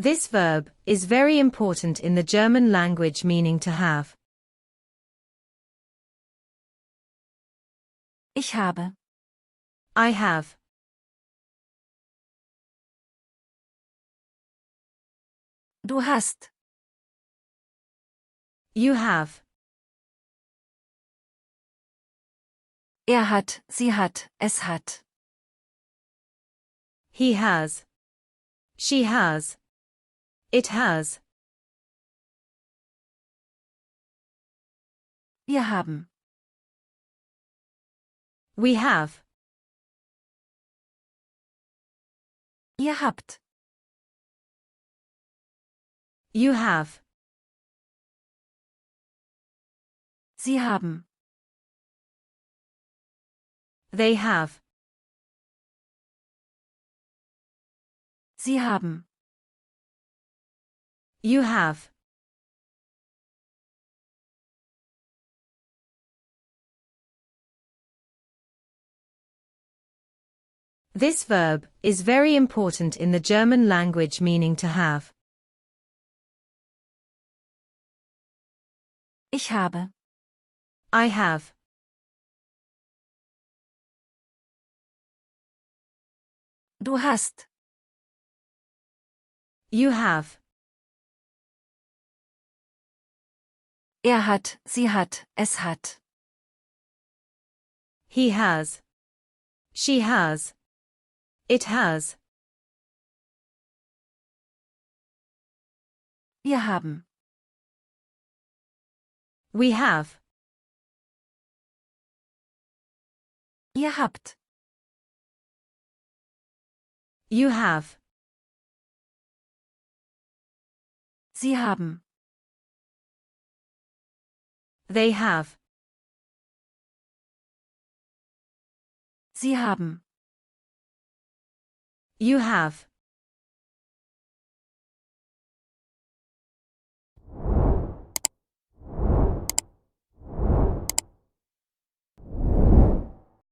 This verb is very important in the German language, meaning to have. Ich habe. I have. Du hast. You have. Er hat, sie hat, es hat. He has. She has. It has. Wir haben. We have. Ihr habt. You have. Sie haben. They have. Sie haben. You have. This verb is very important in the German language, meaning to have. Ich habe. I have. Du hast. You have. Er hat, sie hat, es hat. He has. She has. It has. Wir haben. We have. Ihr habt. You have. Sie haben. They have. Sie haben. You have.